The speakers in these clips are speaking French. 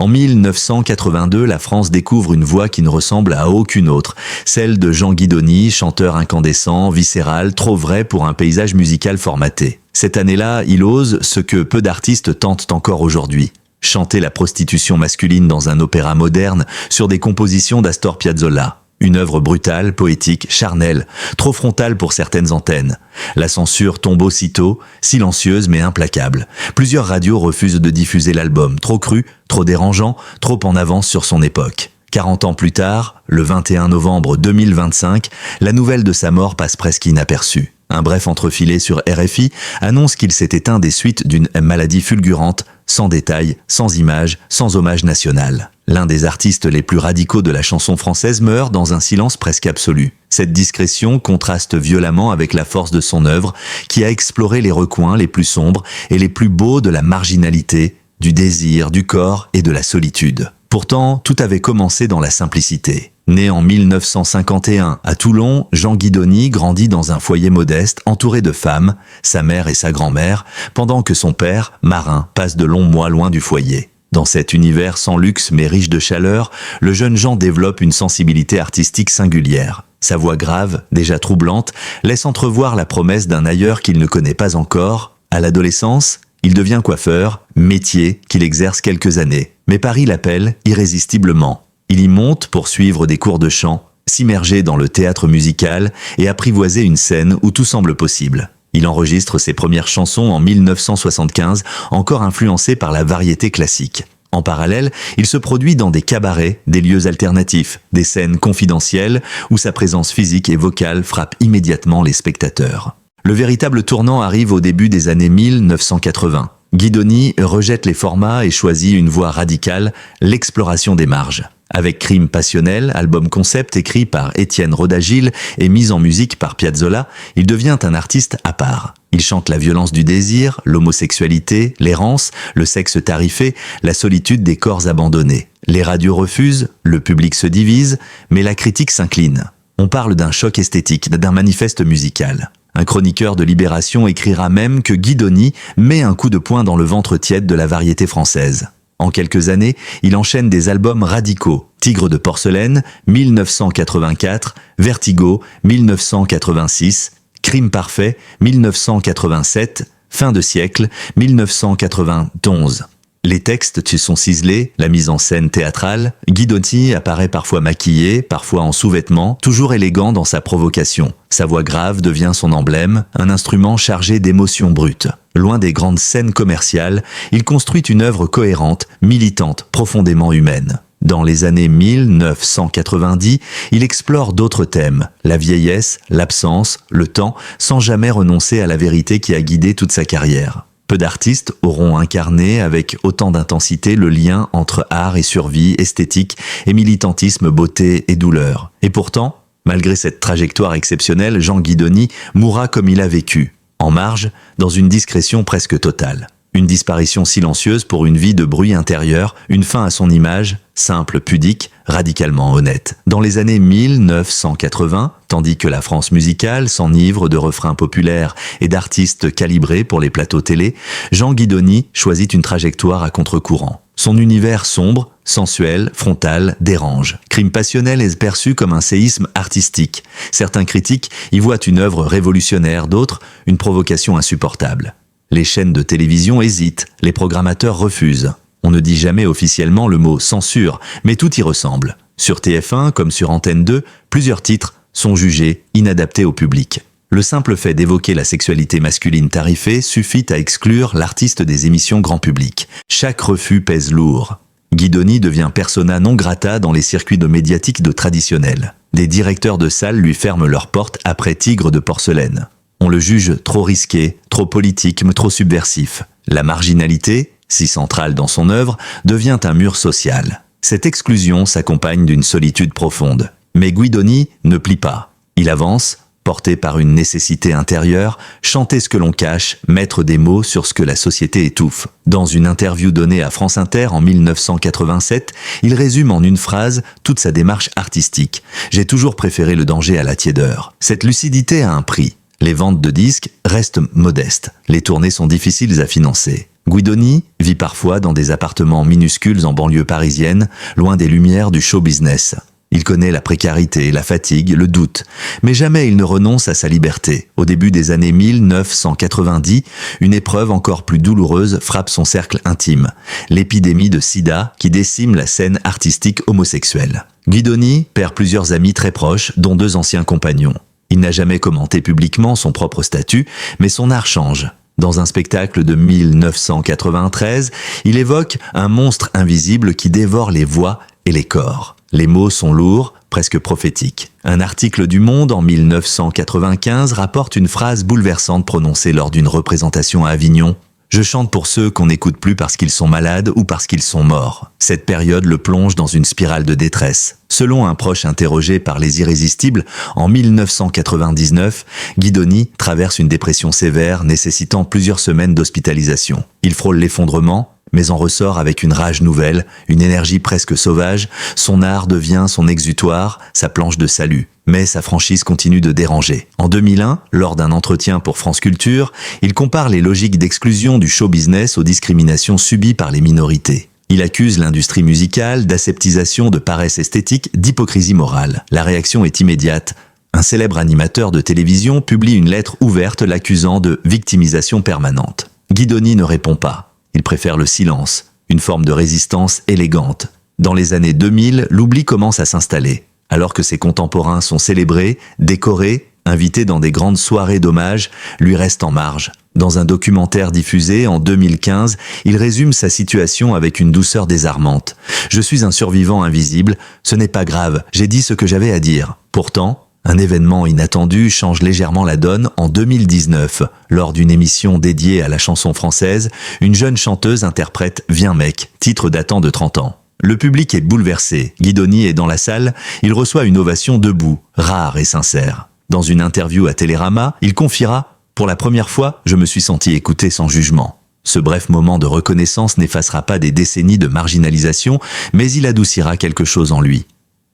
En 1982, la France découvre une voix qui ne ressemble à aucune autre, celle de Jean Guidoni, chanteur incandescent, viscéral, trop vrai pour un paysage musical formaté. Cette année-là, il ose ce que peu d'artistes tentent encore aujourd'hui. Chanter la prostitution masculine dans un opéra moderne sur des compositions d'Astor Piazzolla. Une œuvre brutale, poétique, charnelle, trop frontale pour certaines antennes. La censure tombe aussitôt, silencieuse mais implacable. Plusieurs radios refusent de diffuser l'album, trop cru, trop dérangeant, trop en avance sur son époque. 40 ans plus tard, le 21 novembre 2025, la nouvelle de sa mort passe presque inaperçue. Un bref entrefilé sur RFI annonce qu'il s'est éteint des suites d'une maladie fulgurante, sans détails, sans images, sans hommage national. L'un des artistes les plus radicaux de la chanson française meurt dans un silence presque absolu. Cette discrétion contraste violemment avec la force de son œuvre, qui a exploré les recoins les plus sombres et les plus beaux de la marginalité, du désir, du corps et de la solitude. Pourtant, tout avait commencé dans la simplicité. Né en 1951 à Toulon, Jean Guidoni grandit dans un foyer modeste entouré de femmes, sa mère et sa grand-mère, pendant que son père, marin, passe de longs mois loin du foyer. Dans cet univers sans luxe mais riche de chaleur, le jeune Jean développe une sensibilité artistique singulière. Sa voix grave, déjà troublante, laisse entrevoir la promesse d'un ailleurs qu'il ne connaît pas encore. À l'adolescence, il devient coiffeur, métier qu'il exerce quelques années. Mais Paris l'appelle irrésistiblement. Il y monte pour suivre des cours de chant, s'immerger dans le théâtre musical et apprivoiser une scène où tout semble possible. Il enregistre ses premières chansons en 1975, encore influencé par la variété classique. En parallèle, il se produit dans des cabarets, des lieux alternatifs, des scènes confidentielles où sa présence physique et vocale frappe immédiatement les spectateurs. Le véritable tournant arrive au début des années 1980. Guidoni rejette les formats et choisit une voie radicale, l'exploration des marges. Avec Crime passionnel, album concept écrit par Étienne Rodagil et mis en musique par Piazzolla, il devient un artiste à part. Il chante la violence du désir, l'homosexualité, l'errance, le sexe tarifé, la solitude des corps abandonnés. Les radios refusent, le public se divise, mais la critique s'incline. On parle d'un choc esthétique, d'un manifeste musical. Un chroniqueur de Libération écrira même que Guidoni met un coup de poing dans le ventre tiède de la variété française. En quelques années, il enchaîne des albums radicaux. Tigre de porcelaine, 1984, Vertigo, 1986, Crime parfait, 1987, Fin de siècle, 1991. Les textes sont ciselés, la mise en scène théâtrale. Guidoni apparaît parfois maquillé, parfois en sous-vêtements, toujours élégant dans sa provocation. Sa voix grave devient son emblème, un instrument chargé d'émotions brutes. Loin des grandes scènes commerciales, il construit une œuvre cohérente, militante, profondément humaine. Dans les années 1990, il explore d'autres thèmes, la vieillesse, l'absence, le temps, sans jamais renoncer à la vérité qui a guidé toute sa carrière. Peu d'artistes auront incarné avec autant d'intensité le lien entre art et survie, esthétique et militantisme, beauté et douleur. Et pourtant, malgré cette trajectoire exceptionnelle, Jean Guidoni mourra comme il a vécu, en marge, dans une discrétion presque totale. Une disparition silencieuse pour une vie de bruit intérieur, une fin à son image, simple, pudique, radicalement honnête. Dans les années 1980, tandis que la France musicale s'enivre de refrains populaires et d'artistes calibrés pour les plateaux télé, Jean Guidoni choisit une trajectoire à contre-courant. Son univers sombre, sensuel, frontal, dérange. Crime passionnel est perçu comme un séisme artistique. Certains critiques y voient une œuvre révolutionnaire, d'autres une provocation insupportable. Les chaînes de télévision hésitent, les programmateurs refusent. On ne dit jamais officiellement le mot censure, mais tout y ressemble. Sur TF1 comme sur Antenne 2, plusieurs titres sont jugés inadaptés au public. Le simple fait d'évoquer la sexualité masculine tarifée suffit à exclure l'artiste des émissions grand public. Chaque refus pèse lourd. Guidoni devient persona non grata dans les circuits de médiatiques de traditionnels. Des directeurs de salles lui ferment leurs portes après Tigre de porcelaine. On le juge trop risqué, trop politique, trop subversif. La marginalité, si centrale dans son œuvre, devient un mur social. Cette exclusion s'accompagne d'une solitude profonde. Mais Guidoni ne plie pas. Il avance, porté par une nécessité intérieure, chanter ce que l'on cache, mettre des mots sur ce que la société étouffe. Dans une interview donnée à France Inter en 1987, il résume en une phrase toute sa démarche artistique. « J'ai toujours préféré le danger à la tiédeur. » Cette lucidité a un prix. Les ventes de disques restent modestes. Les tournées sont difficiles à financer. Guidoni vit parfois dans des appartements minuscules en banlieue parisienne, loin des lumières du show business. Il connaît la précarité, la fatigue, le doute, mais jamais il ne renonce à sa liberté. Au début des années 1990, une épreuve encore plus douloureuse frappe son cercle intime, l'épidémie de sida qui décime la scène artistique homosexuelle. Guidoni perd plusieurs amis très proches, dont 2 anciens compagnons. Il n'a jamais commenté publiquement son propre statut, mais son art change. Dans un spectacle de 1993, il évoque un monstre invisible qui dévore les voix et les corps. Les mots sont lourds, presque prophétiques. Un article du Monde en 1995 rapporte une phrase bouleversante prononcée lors d'une représentation à Avignon. « Je chante pour ceux qu'on n'écoute plus parce qu'ils sont malades ou parce qu'ils sont morts. » Cette période le plonge dans une spirale de détresse. Selon un proche interrogé par Les Irrésistibles, en 1999, Guidoni traverse une dépression sévère nécessitant plusieurs semaines d'hospitalisation. Il frôle l'effondrement, mais en ressort avec une rage nouvelle, une énergie presque sauvage. Son art devient son exutoire, sa planche de salut. Mais sa franchise continue de déranger. En 2001, lors d'un entretien pour France Culture, il compare les logiques d'exclusion du show business aux discriminations subies par les minorités. Il accuse l'industrie musicale d'aseptisation, de paresse esthétique, d'hypocrisie morale. La réaction est immédiate. Un célèbre animateur de télévision publie une lettre ouverte l'accusant de victimisation permanente. Guidoni ne répond pas. Il préfère le silence, une forme de résistance élégante. Dans les années 2000, l'oubli commence à s'installer. Alors que ses contemporains sont célébrés, décorés, invités dans des grandes soirées d'hommage, lui reste en marge. Dans un documentaire diffusé en 2015, il résume sa situation avec une douceur désarmante. « Je suis un survivant invisible, ce n'est pas grave, j'ai dit ce que j'avais à dire. » Pourtant, un événement inattendu change légèrement la donne en 2019. Lors d'une émission dédiée à la chanson française, une jeune chanteuse interprète « Viens mec », titre datant de 30 ans. Le public est bouleversé. Guidoni est dans la salle, il reçoit une ovation debout, rare et sincère. Dans une interview à Télérama, il confiera « Pour la première fois, je me suis senti écouté sans jugement ». Ce bref moment de reconnaissance n'effacera pas des décennies de marginalisation, mais il adoucira quelque chose en lui.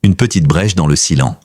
Une petite brèche dans le silence.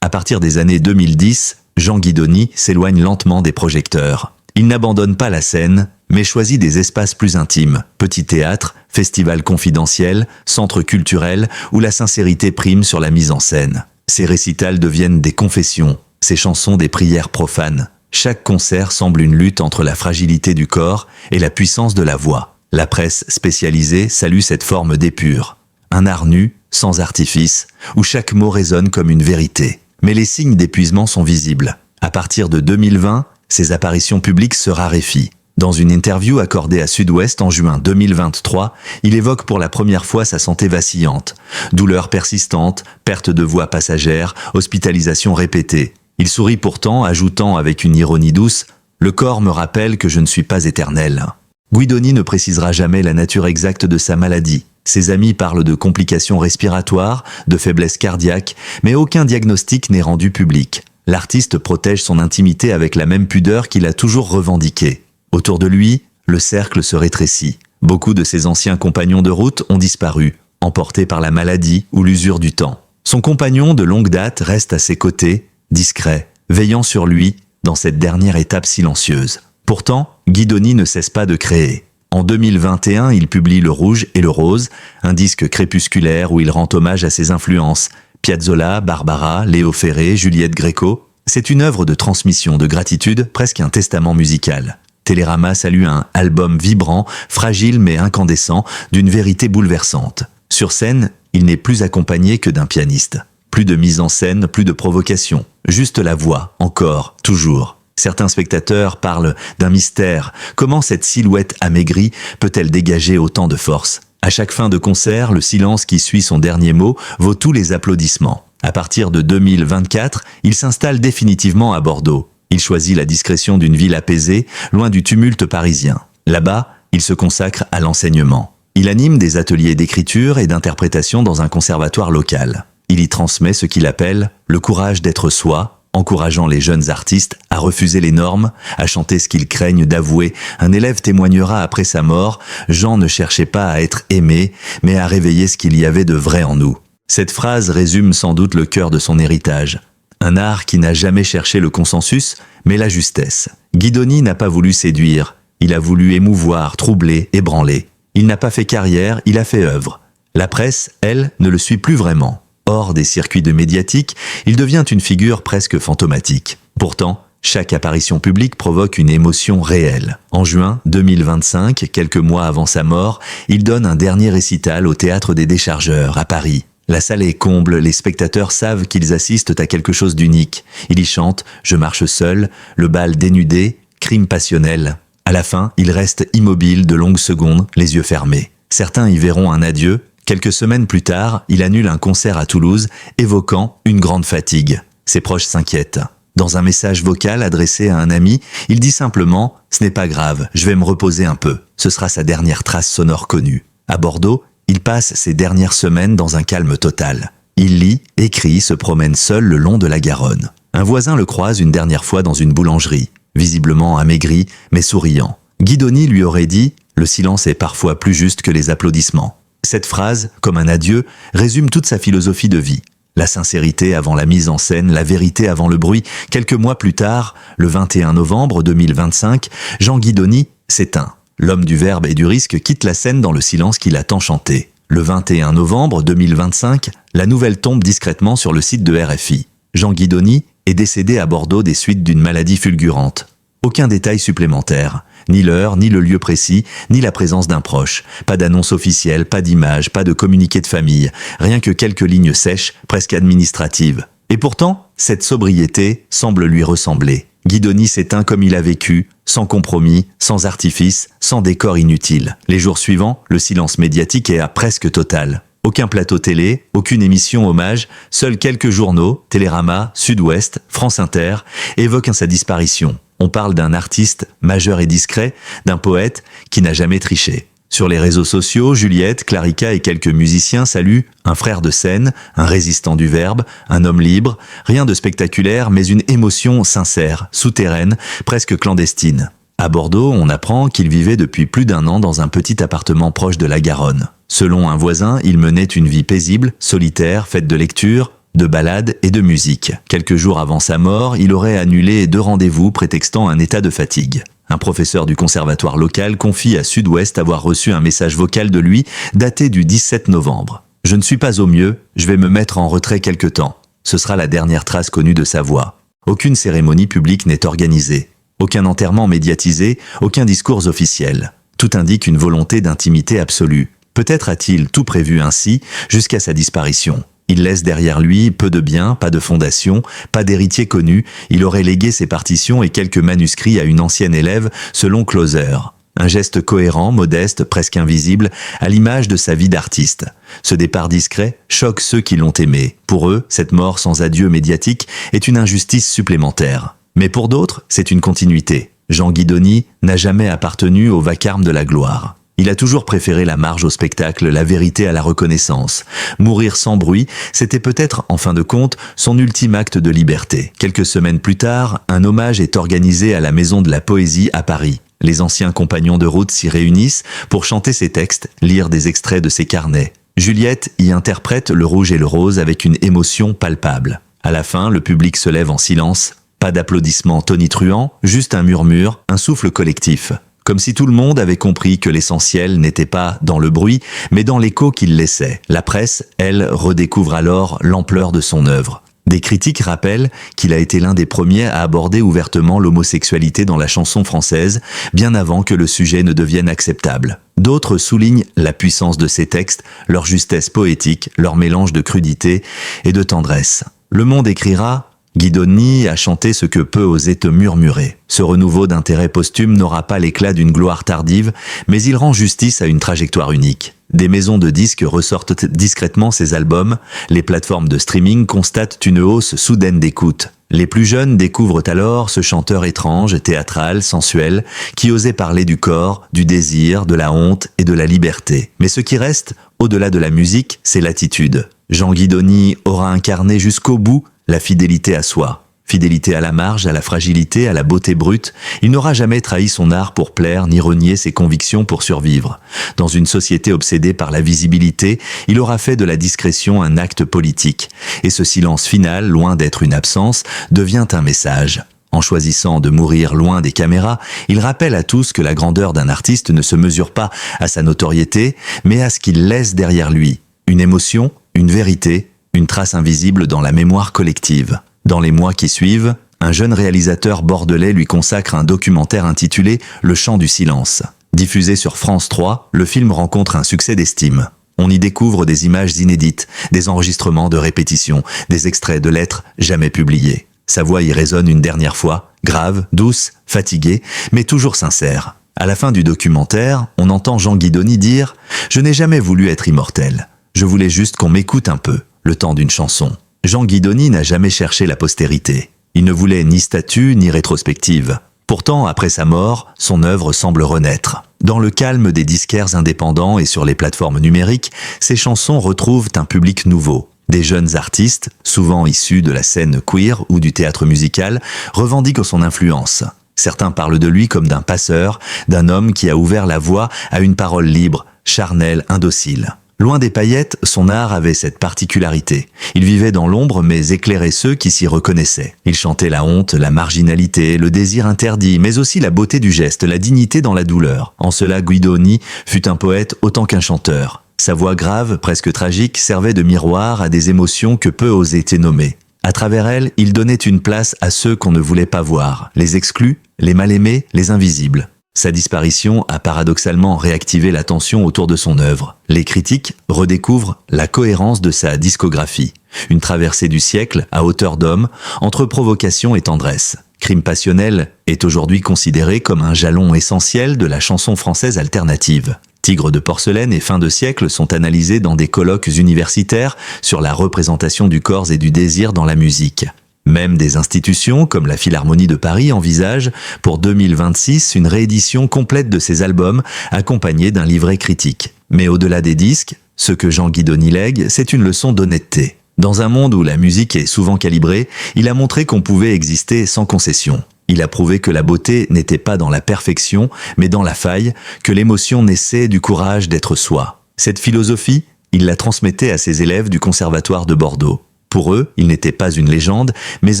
À partir des années 2010, Jean Guidoni s'éloigne lentement des projecteurs. Il n'abandonne pas la scène, mais choisit des espaces plus intimes, petits théâtres, festivals confidentiels, centres culturels, où la sincérité prime sur la mise en scène. Ses récitals deviennent des confessions, ses chansons des prières profanes. Chaque concert semble une lutte entre la fragilité du corps et la puissance de la voix. La presse spécialisée salue cette forme d'épure. Un art nu, sans artifice, où chaque mot résonne comme une vérité. Mais les signes d'épuisement sont visibles. À partir de 2020, ses apparitions publiques se raréfient. Dans une interview accordée à Sud-Ouest en juin 2023, il évoque pour la première fois sa santé vacillante. Douleurs persistantes, perte de voix passagère, hospitalisation répétée. Il sourit pourtant, ajoutant avec une ironie douce « Le corps me rappelle que je ne suis pas éternel ». Guidoni ne précisera jamais la nature exacte de sa maladie. Ses amis parlent de complications respiratoires, de faiblesse cardiaque, mais aucun diagnostic n'est rendu public. L'artiste protège son intimité avec la même pudeur qu'il a toujours revendiquée. Autour de lui, le cercle se rétrécit. Beaucoup de ses anciens compagnons de route ont disparu, emportés par la maladie ou l'usure du temps. Son compagnon de longue date reste à ses côtés, discret, veillant sur lui dans cette dernière étape silencieuse. Pourtant, Guidoni ne cesse pas de créer. En 2021, il publie Le Rouge et le Rose, un disque crépusculaire où il rend hommage à ses influences. Piazzolla, Barbara, Léo Ferré, Juliette Gréco. C'est une œuvre de transmission, de gratitude, presque un testament musical. Télérama salue un album vibrant, fragile mais incandescent, d'une vérité bouleversante. Sur scène, il n'est plus accompagné que d'un pianiste. Plus de mise en scène, plus de provocation. Juste la voix, encore, toujours. Certains spectateurs parlent d'un mystère. Comment cette silhouette amaigrie peut-elle dégager autant de force? À chaque fin de concert, le silence qui suit son dernier mot vaut tous les applaudissements. À partir de 2024, il s'installe définitivement à Bordeaux. Il choisit la discrétion d'une ville apaisée, loin du tumulte parisien. Là-bas, il se consacre à l'enseignement. Il anime des ateliers d'écriture et d'interprétation dans un conservatoire local. Il y transmet ce qu'il appelle « le courage d'être soi », encourageant les jeunes artistes à refuser les normes, à chanter ce qu'ils craignent d'avouer. Un élève témoignera après sa mort « Jean ne cherchait pas à être aimé, mais à réveiller ce qu'il y avait de vrai en nous ». Cette phrase résume sans doute le cœur de son héritage. Un art qui n'a jamais cherché le consensus, mais la justesse. Guidoni n'a pas voulu séduire, Il a voulu émouvoir, troubler, ébranler. Il n'a pas fait carrière, il a fait œuvre. La presse, elle, ne le suit plus vraiment. Hors des circuits de médiatique, il devient une figure presque fantomatique. Pourtant, chaque apparition publique provoque une émotion réelle. En juin 2025, quelques mois avant sa mort, il donne un dernier récital au Théâtre des Déchargeurs, à Paris. La salle est comble, les spectateurs savent qu'ils assistent à quelque chose d'unique. Il y chante « Je marche seul », le bal dénudé, crime passionnel. À la fin, il reste immobile de longues secondes, les yeux fermés. Certains y verront un adieu. Quelques semaines plus tard, il annule un concert à Toulouse, évoquant une grande fatigue. Ses proches s'inquiètent. Dans un message vocal adressé à un ami, il dit simplement « Ce n'est pas grave, je vais me reposer un peu ». Ce sera sa dernière trace sonore connue. À Bordeaux, il passe ses dernières semaines dans un calme total. Il lit, écrit, se promène seul le long de la Garonne. Un voisin le croise une dernière fois dans une boulangerie, visiblement amaigri, mais souriant. Guidoni lui aurait dit « Le silence est parfois plus juste que les applaudissements ». Cette phrase, comme un adieu, résume toute sa philosophie de vie. La sincérité avant la mise en scène, la vérité avant le bruit. Quelques mois plus tard, le 21 novembre 2025, Jean Guidoni s'éteint. L'homme du verbe et du risque quitte la scène dans le silence qu'il a tant chanté. Le 21 novembre 2025, la nouvelle tombe discrètement sur le site de RFI. Jean Guidoni est décédé à Bordeaux des suites d'une maladie fulgurante. Aucun détail supplémentaire, ni l'heure, ni le lieu précis, ni la présence d'un proche. Pas d'annonce officielle, pas d'image, pas de communiqué de famille, rien que quelques lignes sèches, presque administratives. Et pourtant, cette sobriété semble lui ressembler. Guidoni s'éteint comme il a vécu, sans compromis, sans artifice, sans décor inutile. Les jours suivants, le silence médiatique est à presque total. Aucun plateau télé, aucune émission hommage, seuls quelques journaux, Télérama, Sud-Ouest, France Inter, évoquent sa disparition. On parle d'un artiste majeur et discret, d'un poète qui n'a jamais triché. Sur les réseaux sociaux, Juliette, Clarica et quelques musiciens saluent un frère de scène, un résistant du verbe, un homme libre, rien de spectaculaire mais une émotion sincère, souterraine, presque clandestine. À Bordeaux, on apprend qu'il vivait depuis plus d'1 an dans un petit appartement proche de la Garonne. Selon un voisin, il menait une vie paisible, solitaire, faite de lecture, de balades et de musique. Quelques jours avant sa mort, il aurait annulé 2 rendez-vous prétextant un état de fatigue. Un professeur du conservatoire local confie à Sud-Ouest avoir reçu un message vocal de lui daté du 17 novembre. « Je ne suis pas au mieux, je vais me mettre en retrait quelque temps. Ce sera la dernière trace connue de sa voix. » Aucune cérémonie publique n'est organisée. Aucun enterrement médiatisé, aucun discours officiel. Tout indique une volonté d'intimité absolue. Peut-être a-t-il tout prévu ainsi jusqu'à sa disparition. Il laisse derrière lui peu de biens, pas de fondation, pas d'héritier connu. Il aurait légué ses partitions et quelques manuscrits à une ancienne élève selon Closer. Un geste cohérent, modeste, presque invisible, à l'image de sa vie d'artiste. Ce départ discret choque ceux qui l'ont aimé. Pour eux, cette mort sans adieu médiatique est une injustice supplémentaire. Mais pour d'autres, c'est une continuité. Jean Guidoni n'a jamais appartenu au vacarme de la gloire. Il a toujours préféré la marge au spectacle, la vérité à la reconnaissance. Mourir sans bruit, c'était peut-être, en fin de compte, son ultime acte de liberté. Quelques semaines plus tard, un hommage est organisé à la Maison de la Poésie à Paris. Les anciens compagnons de route s'y réunissent pour chanter ses textes, lire des extraits de ses carnets. Juliette y interprète le rouge et le rose avec une émotion palpable. À la fin, le public se lève en silence. Pas d'applaudissements tonitruants, juste un murmure, un souffle collectif. Comme si tout le monde avait compris que l'essentiel n'était pas dans le bruit, mais dans l'écho qu'il laissait. La presse, elle, redécouvre alors l'ampleur de son œuvre. Des critiques rappellent qu'il a été l'un des premiers à aborder ouvertement l'homosexualité dans la chanson française, bien avant que le sujet ne devienne acceptable. D'autres soulignent la puissance de ses textes, leur justesse poétique, leur mélange de crudité et de tendresse. Le Monde écrira: Guidoni a chanté ce que peu osaient te murmurer. Ce renouveau d'intérêt posthume n'aura pas l'éclat d'une gloire tardive, mais il rend justice à une trajectoire unique. Des maisons de disques ressortent discrètement ses albums, les plateformes de streaming constatent une hausse soudaine d'écoute. Les plus jeunes découvrent alors ce chanteur étrange, théâtral, sensuel, qui osait parler du corps, du désir, de la honte et de la liberté. Mais ce qui reste, au-delà de la musique, c'est l'attitude. Jean Guidoni aura incarné jusqu'au bout la fidélité à soi. Fidélité à la marge, à la fragilité, à la beauté brute, il n'aura jamais trahi son art pour plaire ni renié ses convictions pour survivre. Dans une société obsédée par la visibilité, il aura fait de la discrétion un acte politique. Et ce silence final, loin d'être une absence, devient un message. En choisissant de mourir loin des caméras, il rappelle à tous que la grandeur d'un artiste ne se mesure pas à sa notoriété, mais à ce qu'il laisse derrière lui. Une émotion, une vérité, une trace invisible dans la mémoire collective. Dans les mois qui suivent, un jeune réalisateur bordelais lui consacre un documentaire intitulé « Le chant du silence ». Diffusé sur France 3, le film rencontre un succès d'estime. On y découvre des images inédites, des enregistrements de répétitions, des extraits de lettres jamais publiés. Sa voix y résonne une dernière fois, grave, douce, fatiguée, mais toujours sincère. À la fin du documentaire, on entend Jean Guidoni dire « Je n'ai jamais voulu être immortel. Je voulais juste qu'on m'écoute un peu, le temps d'une chanson. » Jean Guidoni n'a jamais cherché la postérité. Il ne voulait ni statut ni rétrospective. Pourtant, après sa mort, son œuvre semble renaître. Dans le calme des disquaires indépendants et sur les plateformes numériques, ses chansons retrouvent un public nouveau. Des jeunes artistes, souvent issus de la scène queer ou du théâtre musical, revendiquent son influence. Certains parlent de lui comme d'un passeur, d'un homme qui a ouvert la voie à une parole libre, charnelle, indocile. Loin des paillettes, son art avait cette particularité. Il vivait dans l'ombre mais éclairait ceux qui s'y reconnaissaient. Il chantait la honte, la marginalité, le désir interdit, mais aussi la beauté du geste, la dignité dans la douleur. En cela, Guidoni fut un poète autant qu'un chanteur. Sa voix grave, presque tragique, servait de miroir à des émotions que peu osaient nommer. À travers elle, il donnait une place à ceux qu'on ne voulait pas voir, les exclus, les mal-aimés, les invisibles. Sa disparition a paradoxalement réactivé l'attention autour de son œuvre. Les critiques redécouvrent la cohérence de sa discographie. Une traversée du siècle à hauteur d'homme, entre provocation et tendresse. Crime passionnel est aujourd'hui considéré comme un jalon essentiel de la chanson française alternative. Tigre de porcelaine et Fin de siècle sont analysés dans des colloques universitaires sur la représentation du corps et du désir dans la musique. Même des institutions comme la Philharmonie de Paris envisagent pour 2026 une réédition complète de ses albums accompagnée d'un livret critique. Mais au-delà des disques, ce que Jean Guidoni lègue, c'est une leçon d'honnêteté. Dans un monde où la musique est souvent calibrée, il a montré qu'on pouvait exister sans concession. Il a prouvé que la beauté n'était pas dans la perfection, mais dans la faille, que l'émotion naissait du courage d'être soi. Cette philosophie, il la transmettait à ses élèves du Conservatoire de Bordeaux. Pour eux, il n'était pas une légende, mais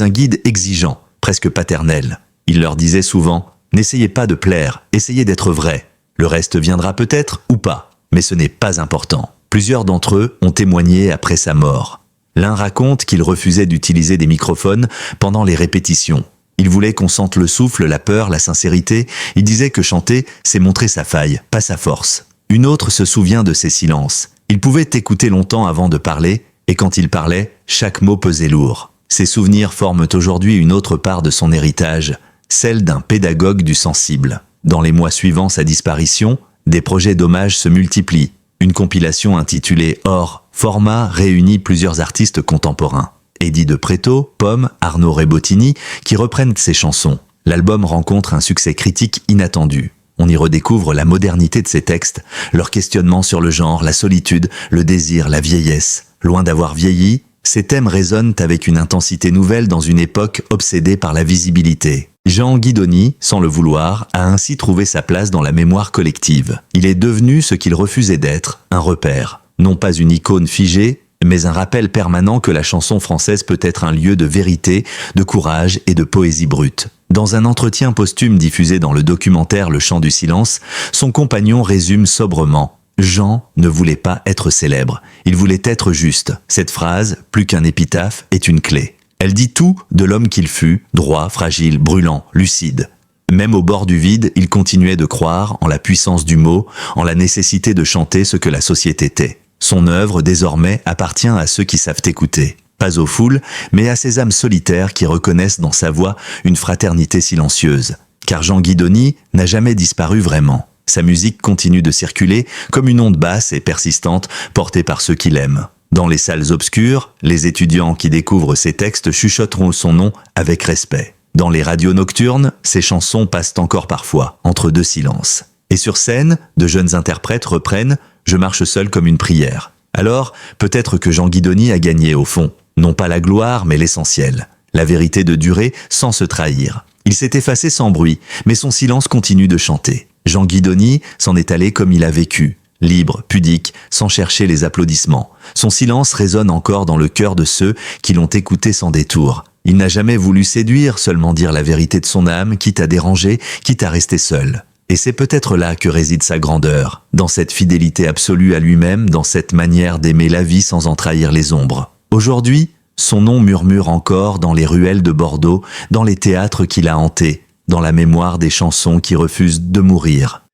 un guide exigeant, presque paternel. Il leur disait souvent « N'essayez pas de plaire, essayez d'être vrai. Le reste viendra peut-être ou pas, mais ce n'est pas important. » Plusieurs d'entre eux ont témoigné après sa mort. L'un raconte qu'il refusait d'utiliser des microphones pendant les répétitions. Il voulait qu'on sente le souffle, la peur, la sincérité. Il disait que chanter, c'est montrer sa faille, pas sa force. Une autre se souvient de ses silences. Il pouvait écouter longtemps avant de parler, et quand il parlait, chaque mot pesait lourd. Ces souvenirs forment aujourd'hui une autre part de son héritage, celle d'un pédagogue du sensible. Dans les mois suivant sa disparition, des projets d'hommage se multiplient. Une compilation intitulée « Or » format réunit plusieurs artistes contemporains. Eddie de Pretto, Pomme, Arnaud Rebottini, qui reprennent ses chansons. L'album rencontre un succès critique inattendu. On y redécouvre la modernité de ses textes, leur questionnement sur le genre, la solitude, le désir, la vieillesse. Loin d'avoir vieilli, ces thèmes résonnent avec une intensité nouvelle dans une époque obsédée par la visibilité. Jean Guidoni, sans le vouloir, a ainsi trouvé sa place dans la mémoire collective. Il est devenu ce qu'il refusait d'être, un repère. Non pas une icône figée, mais un rappel permanent que la chanson française peut être un lieu de vérité, de courage et de poésie brute. Dans un entretien posthume diffusé dans le documentaire Le chant du silence, son compagnon résume sobrement « Jean ne voulait pas être célèbre, il voulait être juste. Cette phrase, plus qu'un épitaphe, est une clé. Elle dit tout de l'homme qu'il fut, droit, fragile, brûlant, lucide. Même au bord du vide, il continuait de croire en la puissance du mot, en la nécessité de chanter ce que la société tait. Son œuvre, désormais, appartient à ceux qui savent écouter. Pas aux foules, mais à ces âmes solitaires qui reconnaissent dans sa voix une fraternité silencieuse. Car Jean Guidoni n'a jamais disparu vraiment. Sa musique continue de circuler comme une onde basse et persistante portée par ceux qui l'aiment. Dans les salles obscures, les étudiants qui découvrent ses textes chuchoteront son nom avec respect. Dans les radios nocturnes, ses chansons passent encore parfois, entre deux silences. Et sur scène, de jeunes interprètes reprennent « Je marche seul comme une prière ». Alors, peut-être que Jean Guidoni a gagné au fond. Non pas la gloire, mais l'essentiel. La vérité de durer sans se trahir. Il s'est effacé sans bruit, mais son silence continue de chanter. Jean Guidoni s'en est allé comme il a vécu, libre, pudique, sans chercher les applaudissements. Son silence résonne encore dans le cœur de ceux qui l'ont écouté sans détour. Il n'a jamais voulu séduire, seulement dire la vérité de son âme, quitte à déranger, quitte à rester seul. Et c'est peut-être là que réside sa grandeur, dans cette fidélité absolue à lui-même, dans cette manière d'aimer la vie sans en trahir les ombres. Aujourd'hui, son nom murmure encore dans les ruelles de Bordeaux, dans les théâtres qu'il a hantés, dans la mémoire des chansons qui refusent de mourir.